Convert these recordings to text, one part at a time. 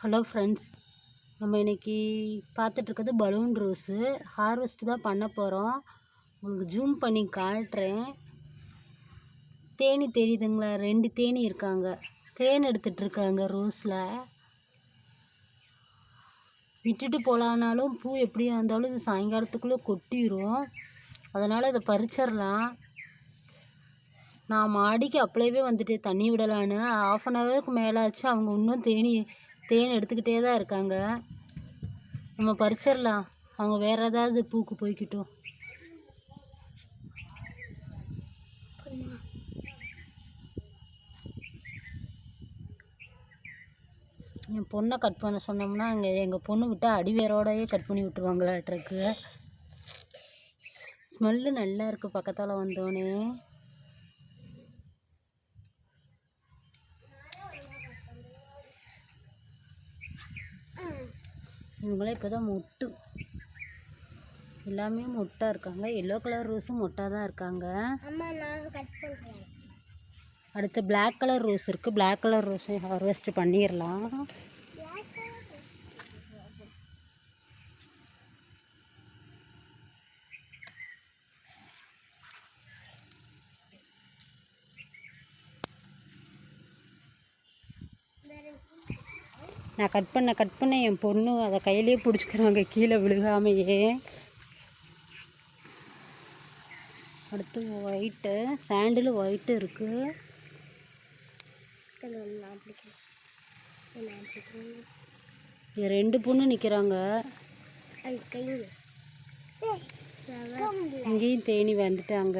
Hello friends, நம்ம இன்றைக்கி பார்த்துட்ருக்கிறது balloon rose harvest தான் பண்ண போகிறோம். உங்களுக்கு ஜூம் பண்ணி காட்டுறேன். தேனி தெரியுதுங்களா? 2 தேனி இருக்காங்க. தேன் எடுத்துகிட்ருக்காங்க ரோஸில். விட்டுட்டு போகலான்னாலும் பூ எப்படியா இருந்தாலும் இது சாயங்காலத்துக்குள்ளே கொட்டிடும். அதனால் இதை பறிச்சிடலாம். நான் மாடிக்கு அப்படியே வந்துட்டு தண்ணி விடலான்னு 1/2 ஹவருக்கு மேலே ஆச்சு. அவங்க இன்னும் தேன் எடுத்துக்கிட்டே தான் இருக்காங்க. நம்ம பறிச்சிடலாம். அவங்க வேறு ஏதாவது பூக்கு போய்க்கிட்டோம். என் பொண்ணை கட் பண்ண சொன்னோம்னா எங்கள் பொண்ணு விட்டால் அடிவேரோடையே கட் பண்ணி விட்டுருவாங்களாட்ருக்கு. ஸ்மெல்லு நல்லா இருக்குது பக்கத்தால் வந்தோடனே. இவங்களாம் இப்போ தான் மொட்டு எல்லாமே மொட்டாக இருக்காங்க. எல்லோ கலர் ரோஸும் மொட்டாக தான் இருக்காங்க. அடுத்து பிளாக் கலர் ரோஸ் இருக்குது. பிளாக் கலர் ரோஸும் ஹார்வெஸ்ட் பண்ணிடலாம். நான் கட் பண்ண என் பொண்ணு அதை கையிலே பிடிச்சிக்கிறாங்க கீழே விழுகாமையே. அடுத்து ஒயிட்டு சாண்டில் ஒயிட்டு இருக்குது. ரெண்டு பொண்ணு நிற்கிறாங்க. இங்கேயும் தேனி வந்துட்டாங்க.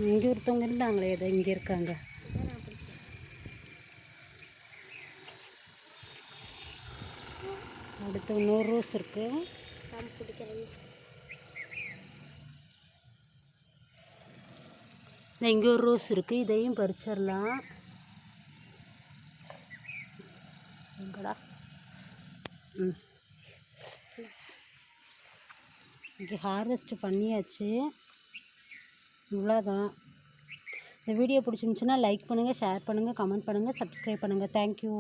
இங்கே ஒருத்தவங்க இருந்தாங்களே, அதை இங்கே இருக்காங்க. அடுத்து இன்னொரு ரோஸ் இருக்குது. இங்கே ஒரு ரோஸ் இருக்குது. இதையும் பறிச்சிடலாம். எங்கடா? இங்கே ஹார்வெஸ்ட் பண்ணியாச்சு. இவ்வளோதான். இந்த வீடியோ பிடிச்சிருந்துச்சுன்னா லைக் பண்ணுங்கள், ஷேர் பண்ணுங்கள், கமெண்ட் பண்ணுங்கள், சப்ஸ்கிரைப் பண்ணுங்கள். தேங்க்யூ.